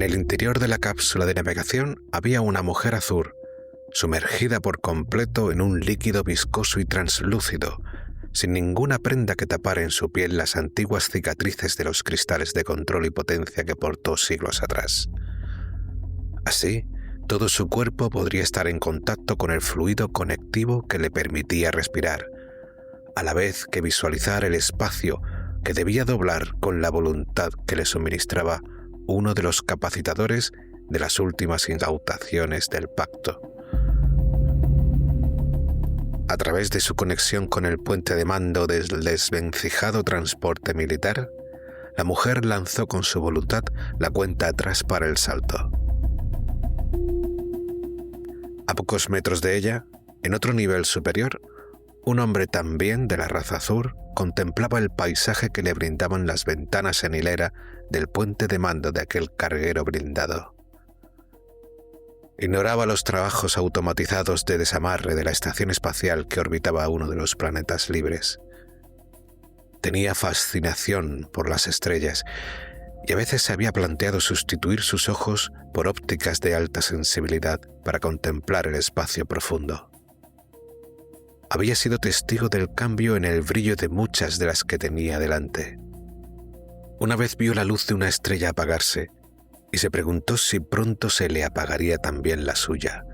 el interior de la cápsula de navegación había una mujer azul, sumergida por completo en un líquido viscoso y translúcido, sin ninguna prenda que tapara en su piel las antiguas cicatrices de los cristales de control y potencia que portó siglos atrás. Así, todo su cuerpo podría estar en contacto con el fluido conectivo que le permitía respirar, a la vez que visualizar el espacio que debía doblar con la voluntad que le suministraba uno de los capacitadores de las últimas incautaciones del pacto. A través de su conexión con el puente de mando del desvencijado transporte militar, la mujer lanzó con su voluntad la cuenta atrás para el salto. A pocos metros de ella, en otro nivel superior, un hombre también de la raza azul contemplaba el paisaje que le brindaban las ventanas en hilera del puente de mando de aquel carguero blindado. Ignoraba los trabajos automatizados de desamarre de la estación espacial que orbitaba uno de los planetas libres. Tenía fascinación por las estrellas y a veces se había planteado sustituir sus ojos por ópticas de alta sensibilidad para contemplar el espacio profundo. Había sido testigo del cambio en el brillo de muchas de las que tenía delante. Una vez vio la luz de una estrella apagarse y se preguntó si pronto se le apagaría también la suya,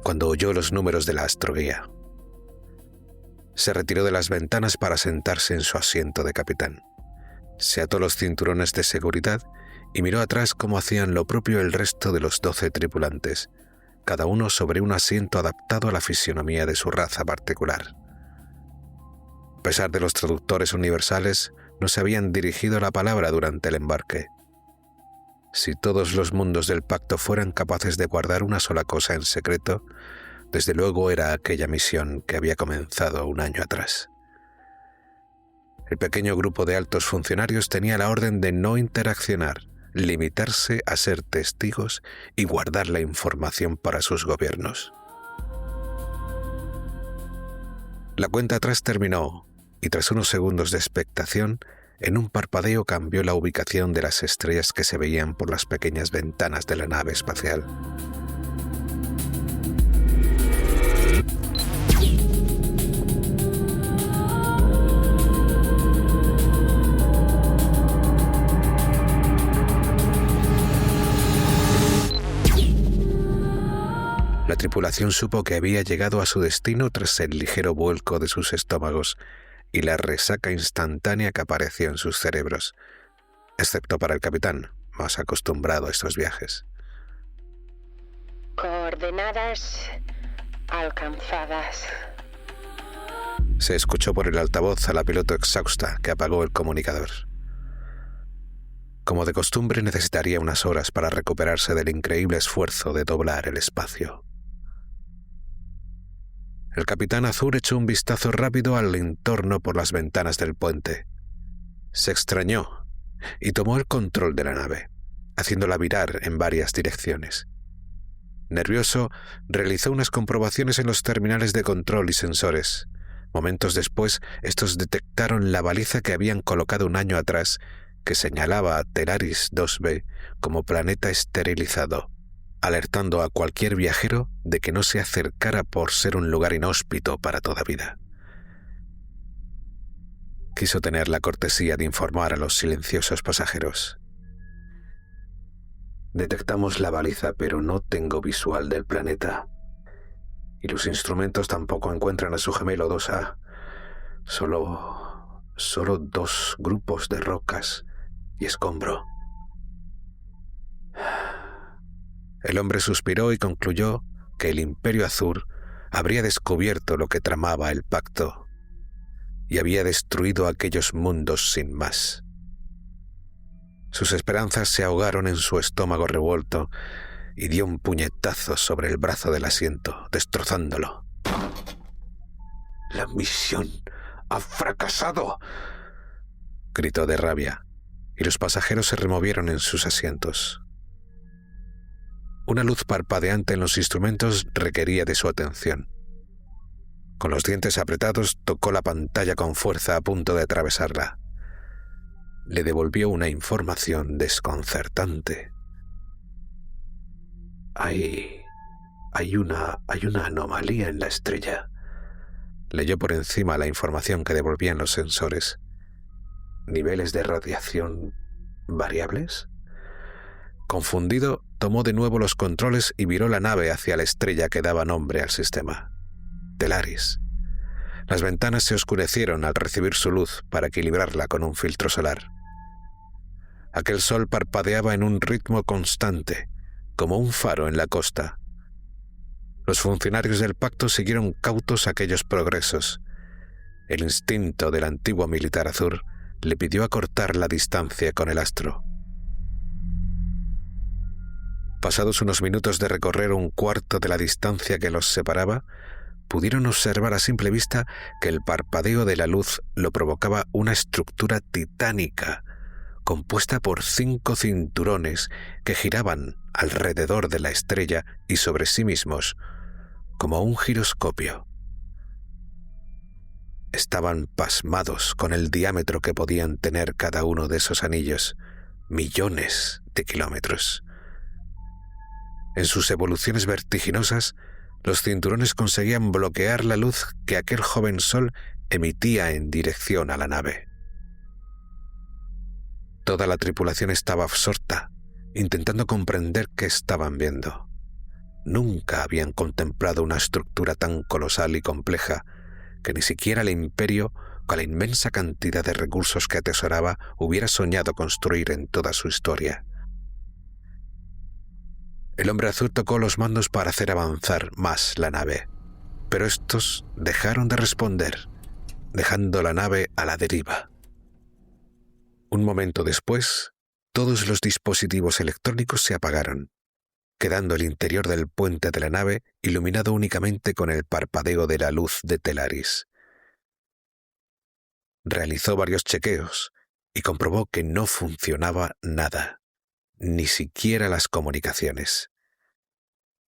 cuando oyó los números de la astroguía. Se retiró de las ventanas para sentarse en su asiento de capitán. Se ató los cinturones de seguridad y miró atrás cómo hacían lo propio el resto de los 12 tripulantes, cada uno sobre un asiento adaptado a la fisionomía de su raza particular. A pesar de los traductores universales, no se habían dirigido la palabra durante el embarque. Si todos los mundos del pacto fueran capaces de guardar una sola cosa en secreto, desde luego era aquella misión que había comenzado un año atrás. El pequeño grupo de altos funcionarios tenía la orden de no interaccionar, limitarse a ser testigos y guardar la información para sus gobiernos. La cuenta atrás terminó y tras unos segundos de expectación, en un parpadeo cambió la ubicación de las estrellas que se veían por las pequeñas ventanas de la nave espacial. La tripulación supo que había llegado a su destino tras el ligero vuelco de sus estómagos y la resaca instantánea que apareció en sus cerebros, excepto para el capitán, más acostumbrado a estos viajes. Coordenadas alcanzadas. Se escuchó por el altavoz a la piloto exhausta que apagó el comunicador. Como de costumbre, necesitaría unas horas para recuperarse del increíble esfuerzo de doblar el espacio. El capitán Azur echó un vistazo rápido al entorno por las ventanas del puente. Se extrañó y tomó el control de la nave, haciéndola virar en varias direcciones. Nervioso, realizó unas comprobaciones en los terminales de control y sensores. Momentos después, estos detectaron la baliza que habían colocado un año atrás, que señalaba a Telaris 2b como planeta esterilizado, alertando a cualquier viajero de que no se acercara por ser un lugar inhóspito para toda vida. Quiso tener la cortesía de informar a los silenciosos pasajeros. Detectamos la baliza, pero no tengo visual del planeta. Y los instrumentos tampoco encuentran a su gemelo 2A. Solo 2 grupos de rocas y escombro. El hombre suspiró y concluyó que el Imperio Azul habría descubierto lo que tramaba el pacto y había destruido aquellos mundos sin más. Sus esperanzas se ahogaron en su estómago revuelto y dio un puñetazo sobre el brazo del asiento, destrozándolo. «¡La misión ha fracasado!», gritó de rabia, y los pasajeros se removieron en sus asientos. Una luz parpadeante en los instrumentos requería de su atención. Con los dientes apretados tocó la pantalla con fuerza a punto de atravesarla. Le devolvió una información desconcertante. Hay... hay una anomalía en la estrella. Leyó por encima la información que devolvían los sensores. ¿Niveles de radiación variables? Confundido, tomó de nuevo los controles y viró la nave hacia la estrella que daba nombre al sistema. Telaris. Las ventanas se oscurecieron al recibir su luz para equilibrarla con un filtro solar. Aquel sol parpadeaba en un ritmo constante, como un faro en la costa. Los funcionarios del pacto siguieron cautos aquellos progresos. El instinto del antiguo militar Azur le pidió acortar la distancia con el astro. Pasados unos minutos de recorrer un cuarto de la distancia que los separaba, pudieron observar a simple vista que el parpadeo de la luz lo provocaba una estructura titánica, compuesta por 5 cinturones que giraban alrededor de la estrella y sobre sí mismos, como un giroscopio. Estaban pasmados con el diámetro que podían tener cada uno de esos anillos, millones de kilómetros. En sus evoluciones vertiginosas, los cinturones conseguían bloquear la luz que aquel joven sol emitía en dirección a la nave. Toda la tripulación estaba absorta, intentando comprender qué estaban viendo. Nunca habían contemplado una estructura tan colosal y compleja que ni siquiera el Imperio, con la inmensa cantidad de recursos que atesoraba, hubiera soñado construir en toda su historia. El hombre azul tocó los mandos para hacer avanzar más la nave, pero estos dejaron de responder, dejando la nave a la deriva. Un momento después, todos los dispositivos electrónicos se apagaron, quedando el interior del puente de la nave iluminado únicamente con el parpadeo de la luz de Telaris. Realizó varios chequeos y comprobó que no funcionaba nada, ni siquiera las comunicaciones.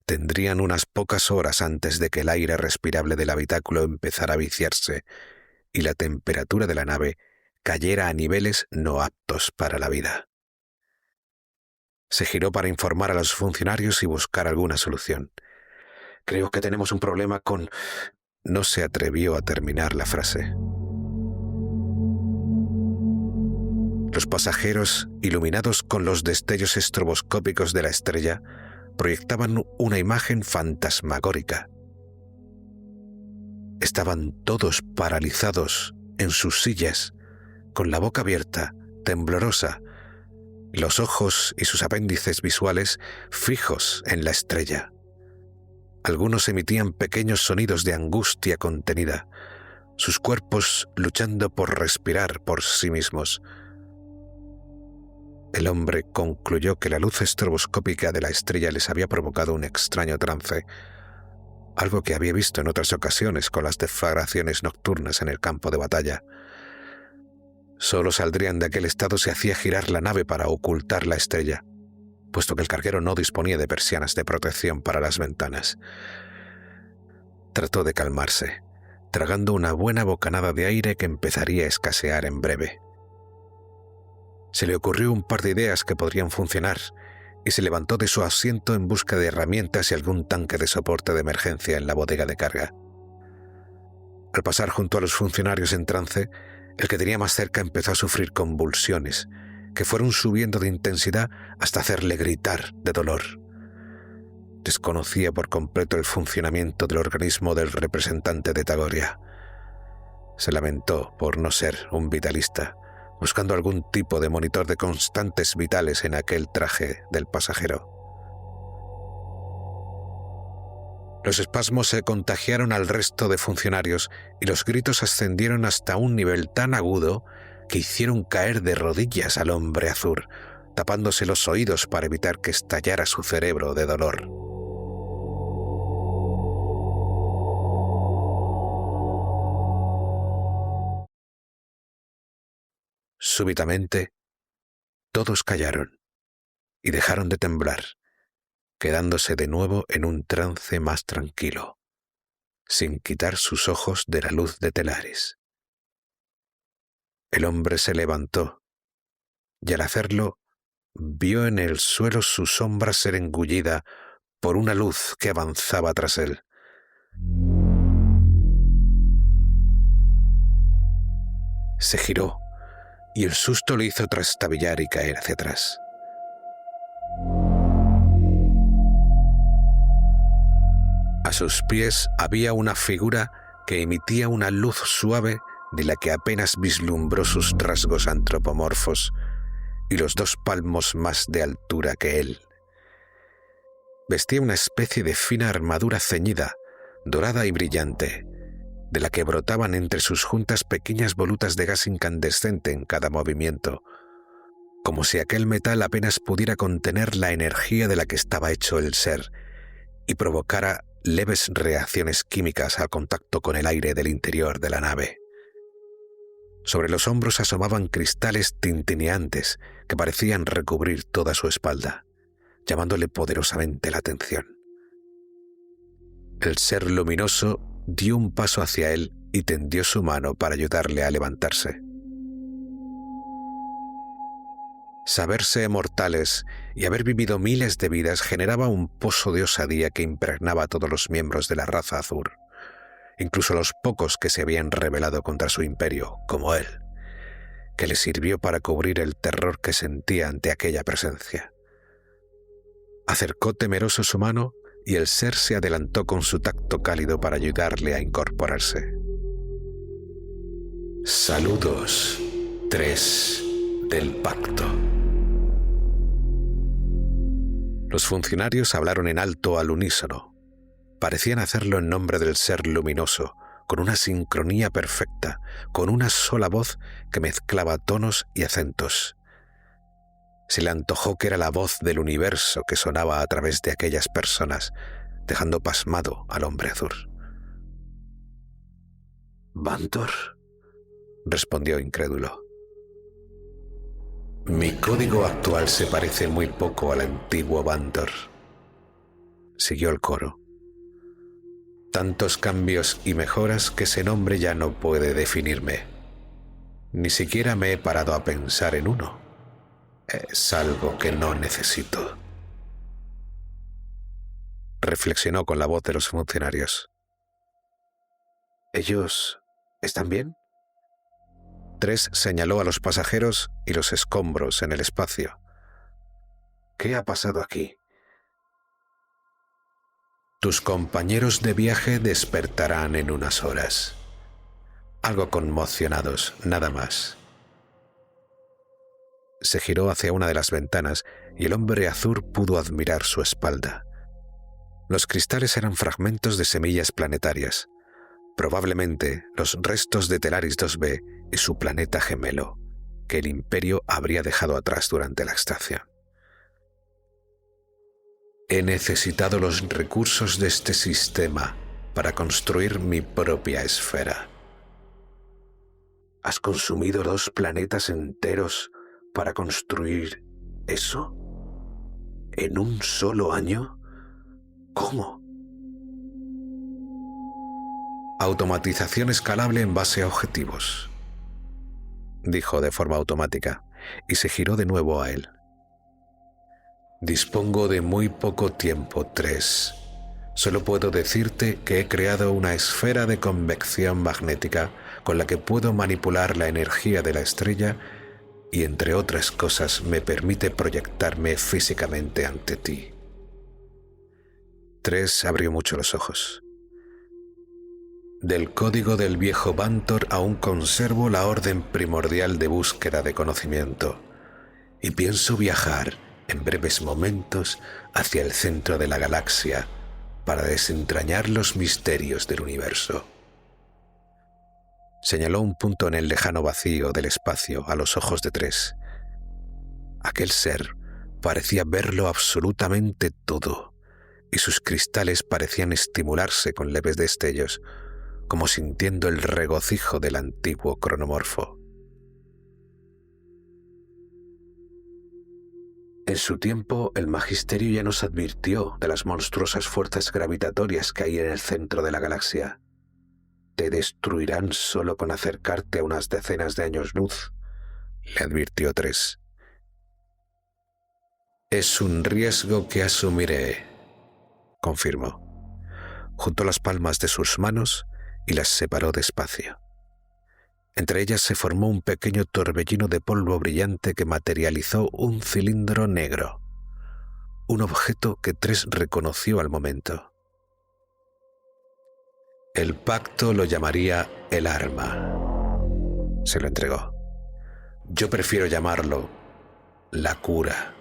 Tendrían unas pocas horas antes de que el aire respirable del habitáculo empezara a viciarse y la temperatura de la nave cayera a niveles no aptos para la vida. Se giró para informar a los funcionarios y buscar alguna solución. «Creo que tenemos un problema con...» No se atrevió a terminar la frase. Los pasajeros, iluminados con los destellos estroboscópicos de la estrella, proyectaban una imagen fantasmagórica. Estaban todos paralizados en sus sillas, con la boca abierta, temblorosa, los ojos y sus apéndices visuales fijos en la estrella. Algunos emitían pequeños sonidos de angustia contenida, sus cuerpos luchando por respirar por sí mismos. El hombre concluyó que la luz estroboscópica de la estrella les había provocado un extraño trance, algo que había visto en otras ocasiones con las deflagraciones nocturnas en el campo de batalla. Solo saldrían de aquel estado si hacía girar la nave para ocultar la estrella, puesto que el carguero no disponía de persianas de protección para las ventanas. Trató de calmarse, tragando una buena bocanada de aire que empezaría a escasear en breve. Se le ocurrió un par de ideas que podrían funcionar y se levantó de su asiento en busca de herramientas y algún tanque de soporte de emergencia en la bodega de carga. Al pasar junto a los funcionarios en trance, el que tenía más cerca empezó a sufrir convulsiones, que fueron subiendo de intensidad hasta hacerle gritar de dolor. Desconocía por completo el funcionamiento del organismo del representante de Tagoria. Se lamentó por no ser un vitalista, buscando algún tipo de monitor de constantes vitales en aquel traje del pasajero. Los espasmos se contagiaron al resto de funcionarios y los gritos ascendieron hasta un nivel tan agudo que hicieron caer de rodillas al hombre azul, tapándose los oídos para evitar que estallara su cerebro de dolor. Súbitamente, todos callaron y dejaron de temblar, quedándose de nuevo en un trance más tranquilo, sin quitar sus ojos de la luz de Telaris. El hombre se levantó, y al hacerlo, vio en el suelo su sombra ser engullida por una luz que avanzaba tras él. Se giró y el susto le hizo trastabillar y caer hacia atrás. A sus pies había una figura que emitía una luz suave de la que apenas vislumbró sus rasgos antropomorfos y los 2 palmos más de altura que él. Vestía una especie de fina armadura ceñida, dorada y brillante, de la que brotaban entre sus juntas pequeñas volutas de gas incandescente en cada movimiento, como si aquel metal apenas pudiera contener la energía de la que estaba hecho el ser y provocara leves reacciones químicas al contacto con el aire del interior de la nave. Sobre los hombros asomaban cristales tintineantes que parecían recubrir toda su espalda, llamándole poderosamente la atención. El ser luminoso dio un paso hacia él y tendió su mano para ayudarle a levantarse. Saberse mortales y haber vivido miles de vidas generaba un pozo de osadía que impregnaba a todos los miembros de la raza azul, incluso los pocos que se habían rebelado contra su imperio, como él, que le sirvió para cubrir el terror que sentía ante aquella presencia. Acercó temeroso su mano y el ser se adelantó con su tacto cálido para ayudarle a incorporarse. Saludos, 3 del pacto. Los funcionarios hablaron en alto al unísono. Parecían hacerlo en nombre del ser luminoso, con una sincronía perfecta, con una sola voz que mezclaba tonos y acentos. Se le antojó que era la voz del universo que sonaba a través de aquellas personas, dejando pasmado al hombre azul. «¿Vantor?», respondió incrédulo. «Mi código actual se parece muy poco al antiguo Vantor», siguió el coro. «Tantos cambios y mejoras que ese nombre ya no puede definirme. Ni siquiera me he parado a pensar en uno. Es algo que no necesito». Reflexionó con la voz de los funcionarios. «¿Ellos están bien?». 3 señaló a los pasajeros y los escombros en el espacio. «¿Qué ha pasado aquí?». «Tus compañeros de viaje despertarán en unas horas. Algo conmocionados, nada más». Se giró hacia una de las ventanas y el hombre azul pudo admirar su espalda. Los cristales eran fragmentos de semillas planetarias, probablemente los restos de Telaris 2b y su planeta gemelo, que el Imperio habría dejado atrás durante la extracción. «He necesitado los recursos de este sistema para construir mi propia esfera». «¿Has consumido 2 planetas enteros para construir eso? ¿En un solo año? ¿Cómo?». «Automatización escalable en base a objetivos», dijo de forma automática, y se giró de nuevo a él. «Dispongo de muy poco tiempo, 3. Solo puedo decirte que he creado una esfera de convección magnética con la que puedo manipular la energía de la estrella y, entre otras cosas, me permite proyectarme físicamente ante ti». 3 abrió mucho los ojos. «Del código del viejo Vantor aún conservo la orden primordial de búsqueda de conocimiento, y pienso viajar en breves momentos hacia el centro de la galaxia para desentrañar los misterios del universo». Señaló un punto en el lejano vacío del espacio a los ojos de 3. Aquel ser parecía verlo absolutamente todo, y sus cristales parecían estimularse con leves destellos, como sintiendo el regocijo del antiguo cronomorfo. «En su tiempo, el Magisterio ya nos advirtió de las monstruosas fuerzas gravitatorias que hay en el centro de la galaxia. Te destruirán solo con acercarte a unas decenas de años luz», le advirtió 3. «Es un riesgo que asumiré», confirmó. Juntó las palmas de sus manos y las separó despacio. Entre ellas se formó un pequeño torbellino de polvo brillante que materializó un cilindro negro, un objeto que Tres reconoció al momento. El pacto lo llamaría el arma. Se lo entregó. Yo prefiero llamarlo la cura.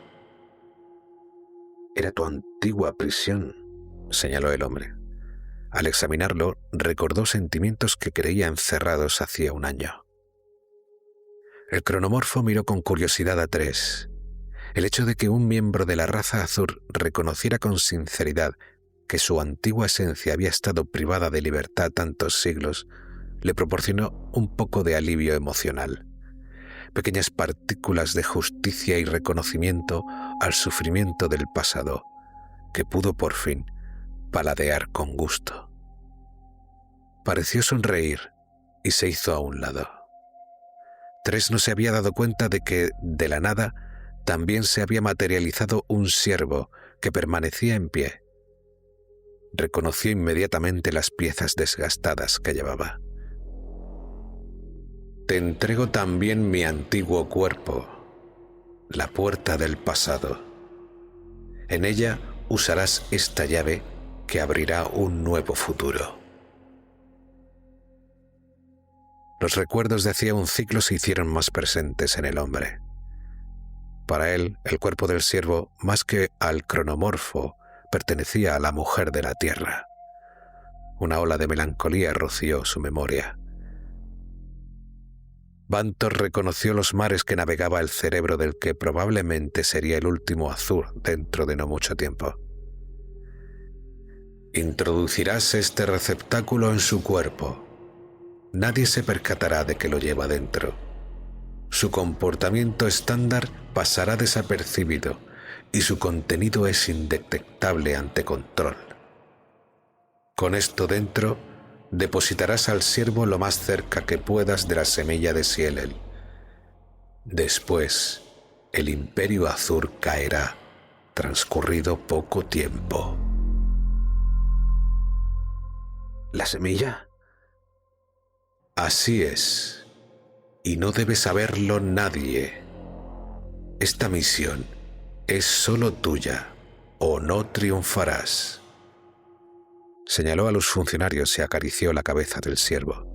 Era tu antigua prisión, señaló el hombre. Al examinarlo, recordó sentimientos que creía encerrados hacía un año. El cronomorfo miró con curiosidad a Tres. El hecho de que un miembro de la raza azul reconociera con sinceridad que su antigua esencia había estado privada de libertad tantos siglos le proporcionó un poco de alivio emocional. Pequeñas partículas de justicia y reconocimiento al sufrimiento del pasado, que pudo por fin paladear con gusto. Pareció sonreír y se hizo a un lado. Tres no se había dado cuenta de que, de la nada, también se había materializado un ciervo que permanecía en pie. Reconoció inmediatamente las piezas desgastadas que llevaba. Te entrego también mi antiguo cuerpo, la puerta del pasado. En ella usarás esta llave que abrirá un nuevo futuro. Los recuerdos de hacía un ciclo se hicieron más presentes en el hombre. Para él, el cuerpo del ciervo, más que al cronomorfo, pertenecía a la mujer de la tierra. Una ola de melancolía roció su memoria. Bantor reconoció los mares que navegaba el cerebro del que probablemente sería el último azul dentro de no mucho tiempo. Introducirás este receptáculo en su cuerpo. Nadie se percatará de que lo lleva dentro. Su comportamiento estándar pasará desapercibido y su contenido es indetectable ante control. Con esto dentro, depositarás al ciervo lo más cerca que puedas de la semilla de Cielel. Después, el Imperio Azul caerá, transcurrido poco tiempo. ¿La semilla? Así es, y no debe saberlo nadie. Esta misión es solo tuya, o no triunfarás. Señaló a los funcionarios y acarició la cabeza del ciervo.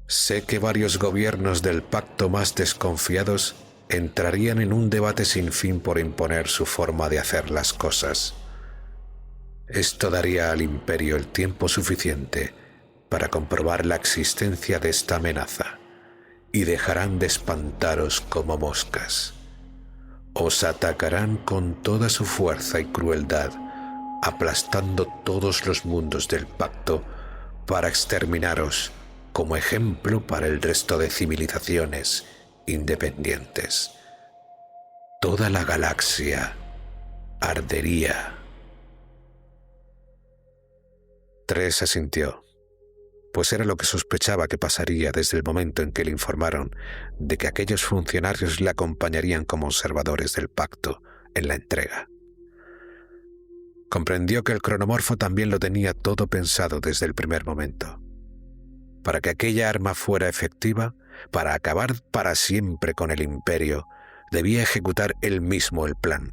Sé que varios gobiernos del pacto más desconfiados entrarían en un debate sin fin por imponer su forma de hacer las cosas. Esto daría al imperio el tiempo suficiente para comprobar la existencia de esta amenaza y dejarán de espantaros como moscas. Os atacarán con toda su fuerza y crueldad, aplastando todos los mundos del pacto para exterminaros como ejemplo para el resto de civilizaciones independientes. Toda la galaxia ardería. Tres asintió, pues era lo que sospechaba que pasaría desde el momento en que le informaron de que aquellos funcionarios le acompañarían como observadores del pacto en la entrega. Comprendió que el cronomorfo también lo tenía todo pensado desde el primer momento. Para que aquella arma fuera efectiva, para acabar para siempre con el imperio, debía ejecutar él mismo el plan,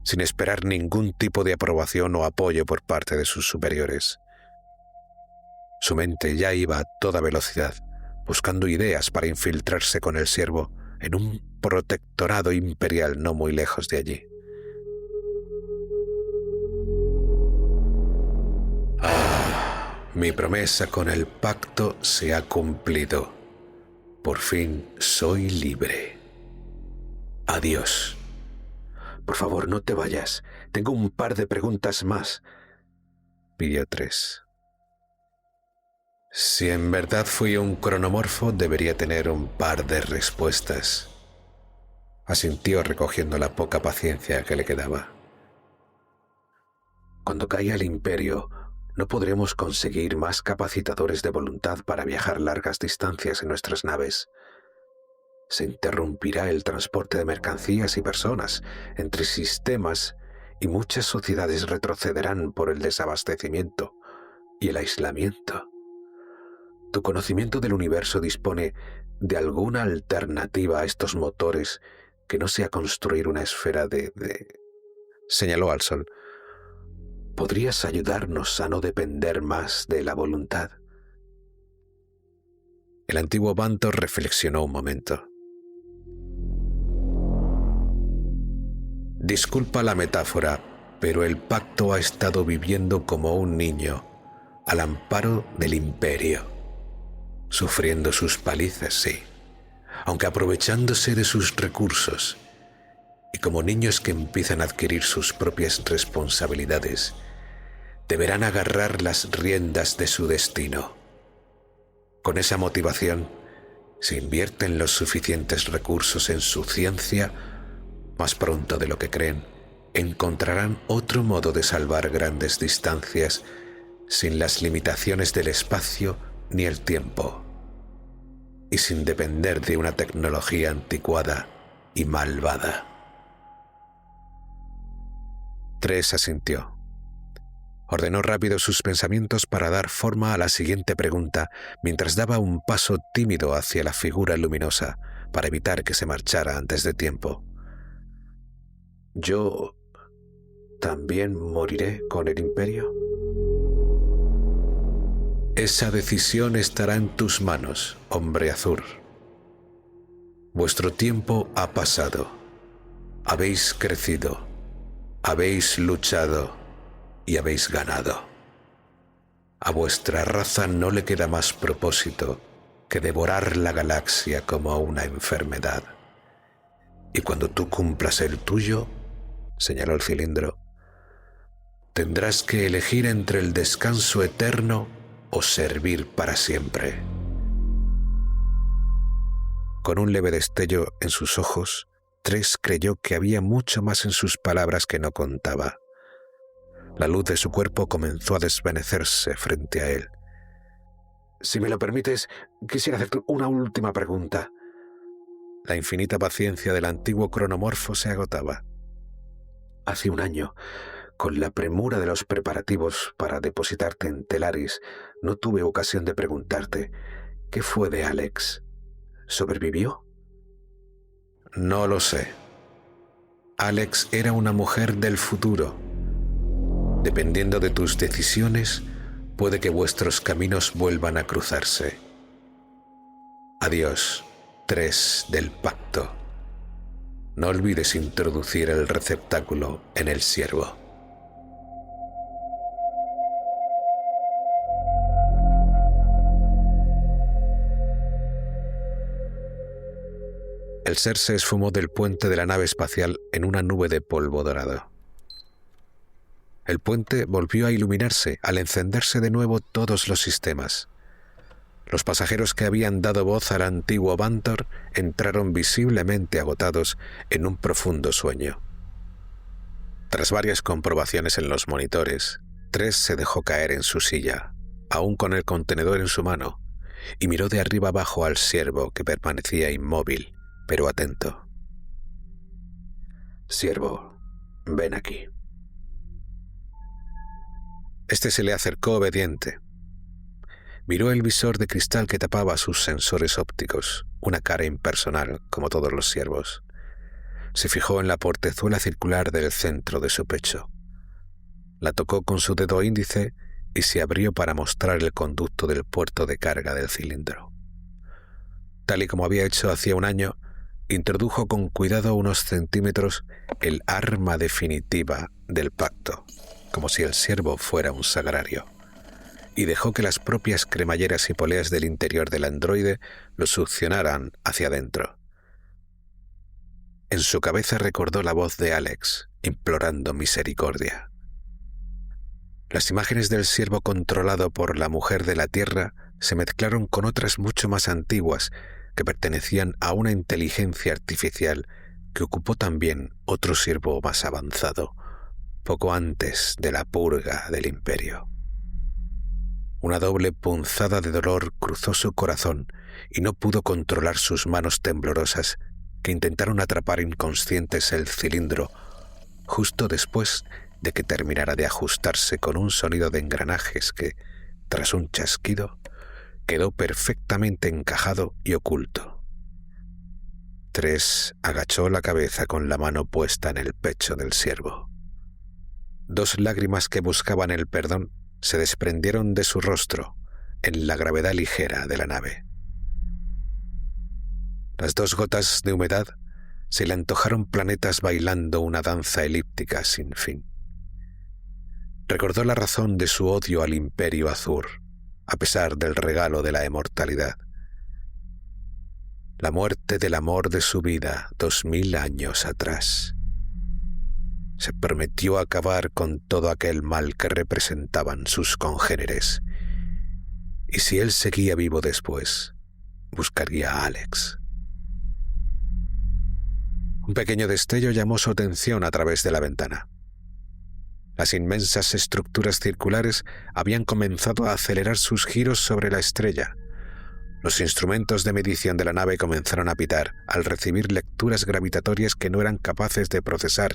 sin esperar ningún tipo de aprobación o apoyo por parte de sus superiores. Su mente ya iba a toda velocidad, buscando ideas para infiltrarse con el ciervo en un protectorado imperial no muy lejos de allí. Mi promesa con el pacto se ha cumplido. Por fin soy libre. Adiós. Por favor, no te vayas. Tengo un par de preguntas más, pidió Tres. Si en verdad fui un cronomorfo, debería tener un par de respuestas, asintió recogiendo la poca paciencia que le quedaba. Cuando caiga el imperio, no podremos conseguir más capacitadores de voluntad para viajar largas distancias en nuestras naves. Se interrumpirá el transporte de mercancías y personas entre sistemas y muchas sociedades retrocederán por el desabastecimiento y el aislamiento. ¿Tu conocimiento del universo dispone de alguna alternativa a estos motores que no sea construir una esfera de...? Señaló al sol. ¿Podrías ayudarnos a no depender más de la voluntad? El antiguo Vantor reflexionó un momento. Disculpa la metáfora, pero el pacto ha estado viviendo como un niño, al amparo del imperio, sufriendo sus palizas, sí, aunque aprovechándose de sus recursos, y como niños que empiezan a adquirir sus propias responsabilidades, deberán agarrar las riendas de su destino. Con esa motivación, si invierten los suficientes recursos en su ciencia, más pronto de lo que creen, encontrarán otro modo de salvar grandes distancias sin las limitaciones del espacio ni el tiempo, y sin depender de una tecnología anticuada y malvada. Tres asintió. Ordenó rápido sus pensamientos para dar forma a la siguiente pregunta, mientras daba un paso tímido hacia la figura luminosa para evitar que se marchara antes de tiempo. ¿Yo también moriré con el imperio? Esa decisión estará en tus manos, hombre azul. Vuestro tiempo ha pasado. Habéis crecido, habéis luchado y habéis ganado. A vuestra raza no le queda más propósito que devorar la galaxia como una enfermedad. Y cuando tú cumplas el tuyo, señaló el cilindro, tendrás que elegir entre el descanso eterno o servir para siempre. Con un leve destello en sus ojos, Tres creyó que había mucho más en sus palabras que no contaba. La luz de su cuerpo comenzó a desvanecerse frente a él. Si me lo permites, quisiera hacerte una última pregunta. La infinita paciencia del antiguo cronomorfo se agotaba. Hace un año, con la premura de los preparativos para depositarte en Telaris, no tuve ocasión de preguntarte, ¿qué fue de Alex? ¿Sobrevivió? No lo sé. Alex era una mujer del futuro. Dependiendo de tus decisiones, puede que vuestros caminos vuelvan a cruzarse. Adiós, Tres del Pacto. No olvides introducir el receptáculo en el ciervo. El ser se esfumó del puente de la nave espacial en una nube de polvo dorado. El puente volvió a iluminarse al encenderse de nuevo todos los sistemas. Los pasajeros que habían dado voz al antiguo Vantor entraron visiblemente agotados en un profundo sueño. Tras varias comprobaciones en los monitores, Tres se dejó caer en su silla, aún con el contenedor en su mano, y miró de arriba abajo al siervo que permanecía inmóvil, pero atento. Siervo, ven aquí. Este se le acercó obediente. Miró el visor de cristal que tapaba sus sensores ópticos, una cara impersonal, como todos los siervos. Se fijó en la portezuela circular del centro de su pecho. La tocó con su dedo índice y se abrió para mostrar el conducto del puerto de carga del cilindro. Tal y como había hecho hacía un año, introdujo con cuidado unos centímetros el arma definitiva del pacto, como si el siervo fuera un sagrario, y dejó que las propias cremalleras y poleas del interior del androide lo succionaran hacia adentro. En su cabeza recordó la voz de Alex, implorando misericordia. Las imágenes del siervo controlado por la mujer de la Tierra se mezclaron con otras mucho más antiguas que pertenecían a una inteligencia artificial que ocupó también otro siervo más avanzado, poco antes de la purga del imperio. Una doble punzada de dolor cruzó su corazón y no pudo controlar sus manos temblorosas que intentaron atrapar inconscientes el cilindro justo después de que terminara de ajustarse con un sonido de engranajes que, tras un chasquido, quedó perfectamente encajado y oculto. 3 agachó la cabeza con la mano puesta en el pecho del siervo. 2 lágrimas que buscaban el perdón se desprendieron de su rostro en la gravedad ligera de la nave. Las 2 gotas de humedad se le antojaron planetas bailando una danza elíptica sin fin. Recordó la razón de su odio al Imperio Azur, a pesar del regalo de la inmortalidad. La muerte del amor de su vida 2000 años atrás. Se prometió acabar con todo aquel mal que representaban sus congéneres. Y si él seguía vivo después, buscaría a Alex. Un pequeño destello llamó su atención a través de la ventana. Las inmensas estructuras circulares habían comenzado a acelerar sus giros sobre la estrella. Los instrumentos de medición de la nave comenzaron a pitar al recibir lecturas gravitatorias que no eran capaces de procesar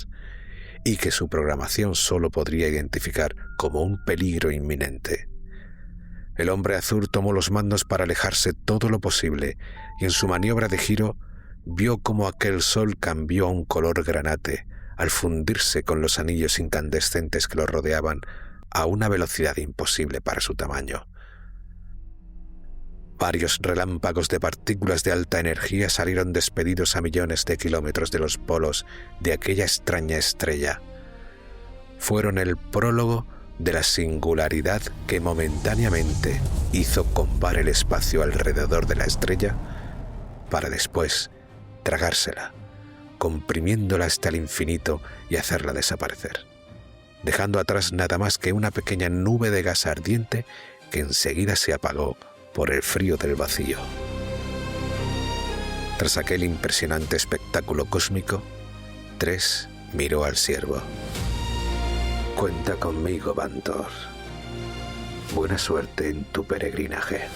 y que su programación solo podría identificar como un peligro inminente. El hombre azul tomó los mandos para alejarse todo lo posible y en su maniobra de giro vio cómo aquel sol cambió a un color granate al fundirse con los anillos incandescentes que lo rodeaban a una velocidad imposible para su tamaño. Varios relámpagos de partículas de alta energía salieron despedidos a millones de kilómetros de los polos de aquella extraña estrella. Fueron el prólogo de la singularidad que momentáneamente hizo combar el espacio alrededor de la estrella para después tragársela, comprimiéndola hasta el infinito y hacerla desaparecer, dejando atrás nada más que una pequeña nube de gas ardiente que enseguida se apagó por el frío del vacío. Tras aquel impresionante espectáculo cósmico, 3 miró al siervo. «Cuenta conmigo, Vantor. Buena suerte en tu peregrinaje».